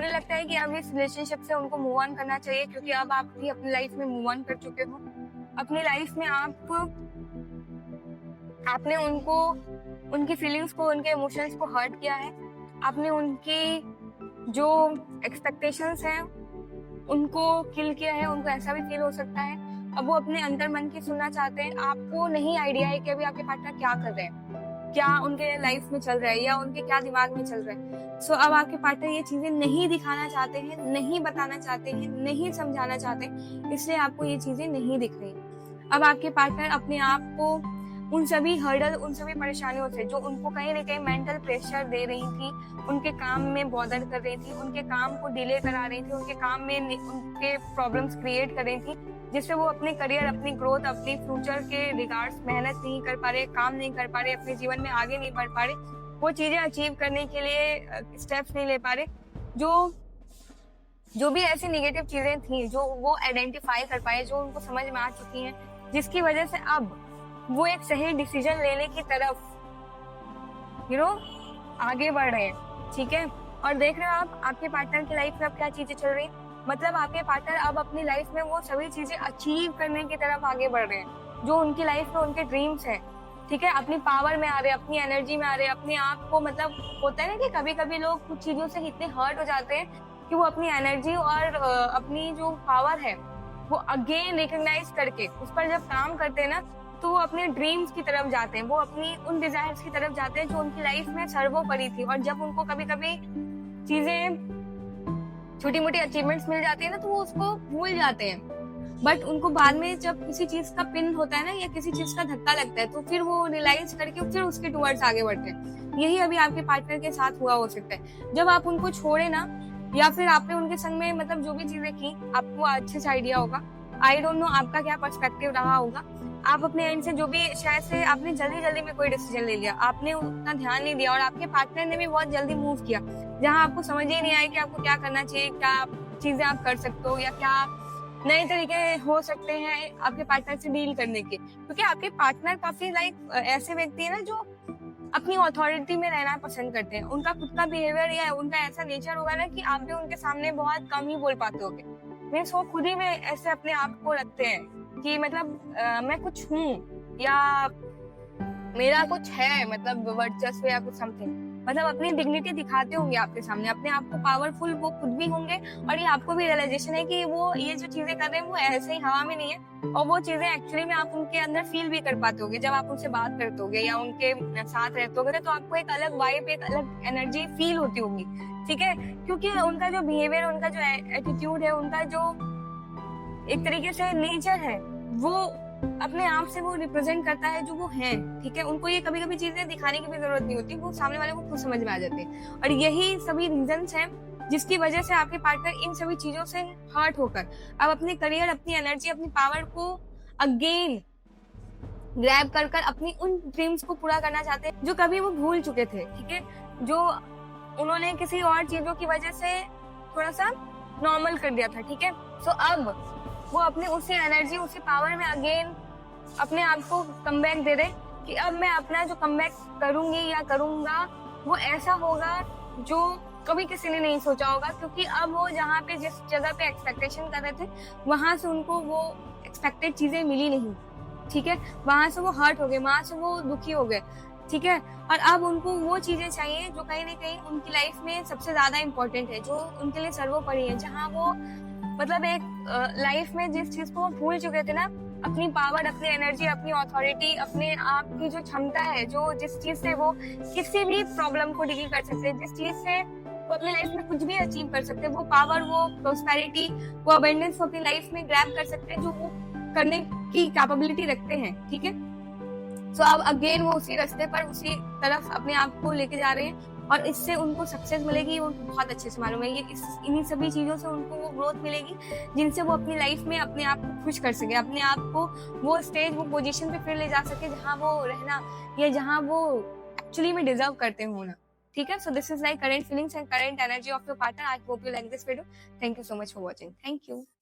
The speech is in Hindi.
मुझे लगता है कि अब इस रिलेशनशिप से उनको मूव ऑन करना चाहिए, क्योंकि अब आप भी अपनी लाइफ में मूव ऑन कर चुके हो। अपनी लाइफ में आपने उनको, उनकी फीलिंग्स को, उनके इमोशंस को हर्ट किया है। आपने उनकी जो एक्सपेक्टेशंस हैं उनको किल किया है। उनको ऐसा भी फील हो सकता है अब वो अपने अंदर मन की सुनना चाहते हैं। आपको नहीं आइडिया है कि अभी आपके पार्टनर क्या कर रहे हैं, क्या उनके लाइफ में चल रहा है या उनके क्या दिमाग में चल रहा है। सो अब आपके पार्टनर ये चीजें नहीं दिखाना चाहते हैं, नहीं बताना चाहते हैं, नहीं समझाना चाहते, इसलिए आपको ये चीजें नहीं दिख रही। अब आपके पार्टनर अपने आप को उन सभी हर्डल, उन सभी परेशानियों से जो उनको कहीं ना कहीं मेंटल प्रेशर दे रही थी, उनके काम में बॉदर कर रही थी, उनके काम को डिले करा रही थी, उनके काम में उनके प्रॉब्लम्स क्रिएट कर रही थी, जिससे वो अपने करियर, अपनी ग्रोथ, अपनी फ्यूचर के रिगार्ड्स मेहनत नहीं कर पा रहे, काम नहीं कर पा रहे, अपने जीवन में आगे नहीं बढ़ पा रहे, वो चीजें अचीव करने के लिए स्टेप्स नहीं ले पा रहे। जो भी ऐसी नेगेटिव चीजें थी जो वो आइडेंटिफाई कर पाए, जो उनको समझ में आ चुकी हैं, जिसकी वजह से अब वो एक सही डिसीजन लेने की तरफ आगे बढ़ रहे हैं। ठीक है, और देख रहे हो आप आपके पार्टनर की लाइफ में अब क्या चीजें चल रही है। मतलब आपके पार्टनर अब अपनी लाइफ में वो सभी चीजें अचीव करने की तरफ आगे बढ़ रहे हैं जो उनकी लाइफ में उनके ड्रीम्स हैं। ठीक है, अपनी पावर में आ रहे हैं, अपनी एनर्जी में आ रहे हैं, अपने आप को, मतलब होता है ना कि कभी कभी लोग कुछ चीजों से इतने हर्ट हो जाते हैं कि वो अपनी एनर्जी और अपनी जो पावर है वो अगेन रिकॉग्नाइज करके उस पर जब काम करते हैं ना, तो वो अपने ड्रीम्स की तरफ जाते हैं, वो अपनी उन डिजायर्स की तरफ जाते हैं जो उनकी लाइफ में सर्वोपरि थी। और जब उनको कभी कभी चीजें, छोटी मोटी अचीवमेंट्स मिल जाती है ना, तो वो उसको भूल जाते हैं। बट उनको बाद में जब किसी चीज का पिन होता है ना, या किसी चीज का धक्का लगता है, तो फिर वो रियलाइज करके फिर उसके टुवर्ड्स आगे बढ़ते हैं। यही अभी आपके पार्टनर के साथ हुआ हो सकता है। जब आप उनको छोड़े ना, या फिर आपने उनके संग में मतलब जो भी चीजें की, आपको अच्छे से आइडिया होगा। आई डोंट नो आपका क्या पर्सपेक्टिव रहा होगा। आप अपने एंड से जो भी, शायद से आपने जल्दी जल्दी में कोई डिसीजन ले लिया, आपने उतना ध्यान नहीं दिया, और आपके पार्टनर ने भी बहुत जल्दी मूव किया, जहां आपको समझ ही नहीं आया कि आपको क्या करना चाहिए, क्या चीजें आप कर सकते हो, या क्या नए तरीके हो सकते हैं आपके पार्टनर से डील करने के। क्योंकि आपके पार्टनर काफी ऐसे व्यक्ति है ना जो अपनी अथॉरिटी में रहना पसंद करते हैं। उनका खुद का बिहेवियर या उनका ऐसा नेचर होगा ना कि आप भी उनके सामने बहुत कम ही बोल पाते होगे। मीन्स वो खुद ही में ऐसे अपने आप को रखते हैं कि मतलब मैं कुछ हूँ, या मेरा कुछ है, मतलब वर्चस्व या कुछ समथिंग, मतलब अपनी डिग्निटी दिखाते होंगे आपके सामने, अपने आप को पावरफुल वो खुद भी होंगे। और ये आपको भी रियलाइजेशन है कि वो ये जो चीजें कर रहे हैं वो ऐसे ही हवा में नहीं है, और वो चीजें एक्चुअली में आप उनके अंदर फील भी कर पाते होगे जब आप उनसे बात करते होगे या उनके साथ रहते होगे, तो आपको एक अलग वाइब, एक अलग एनर्जी फील होती होगी। ठीक है, क्योंकि उनका जो बिहेवियर, उनका जो एटीट्यूड है, उनका जो एक तरीके से नेचर है, वो अपने आप से वो रिप्रेजेंट करता है जो वो है। ठीक है, उनको ये कभी कभी चीजें दिखाने की भी जरूरत नहीं होती, वो सामने वाले को खुद समझ में आ जाते हैं। और यही सभी रीजंस हैं जिसकी वजह से आपके पार्टनर इन सभी चीजों से हर्ट होकर अब अपने करियर, अपनी एनर्जी, अपनी पावर को अगेन ग्रैब कर कर अपनी उन ड्रीम्स को पूरा करना चाहते हैं जो कभी वो भूल चुके थे। ठीक है, जो उन्होंने किसी और चीजों की वजह से थोड़ा सा नॉर्मल कर दिया था। ठीक है, तो अब वो अपने उसी एनर्जी, उसी पावर में अगेन अपने आप को कमबैक दे रहे कि अब मैं अपना जो कमबैक करूंगी या करूंगा वो ऐसा होगा जो कभी किसी ने नहीं सोचा होगा। क्योंकि अब वो जहाँ पे, जिस जगह पे एक्सपेक्टेशन कर रहे थे, वहां से उनको वो एक्सपेक्टेड चीजें मिली नहीं। ठीक है, वहां से वो हर्ट हो गए, वहां से वो दुखी हो गए। ठीक है, और अब उनको वो चीजें चाहिए जो कहीं ना कहीं उनकी लाइफ में सबसे ज्यादा इम्पोर्टेंट है, जो उनके लिए सर्वोपरि है, जहाँ वो मतलब एक लाइफ में जिस चीज को वो भूल चुके थे ना, अपनी पावर, अपनी एनर्जी, अपनी अथॉरिटी, अपने आप की जो क्षमता है, जो जिस चीज से वो किसी भी प्रॉब्लम को डील कर सकते हैं, जिस चीज से वो अपनी लाइफ में कुछ भी अचीव कर सकते हैं, वो पावर, वो प्रोस्पेरिटी, वो अबेंडेंस वो अपनी लाइफ में ग्रैब कर सकते हैं, जो वो करने की कैपेबिलिटी रखते हैं। ठीक है, सो अब अगेन वो उसी रास्ते पर, उसी तरफ अपने आप को लेके जा रहे हैं, और इससे उनको सक्सेस मिलेगी, उनको बहुत अच्छे से मालूम है। ये इन्हीं सभी चीजों से उनको वो ग्रोथ मिलेगी जिनसे वो अपनी लाइफ में अपने आप को खुश कर सके, अपने आप को वो स्टेज, वो पोजीशन पे फिर ले जा सके जहाँ वो रहना, या जहाँ वो एक्चुअली में डिजर्व करते होना। ठीक है, so this is like current feelings and current energy of your partner. I hope you like this video. Thank you so much for watching. Thank you.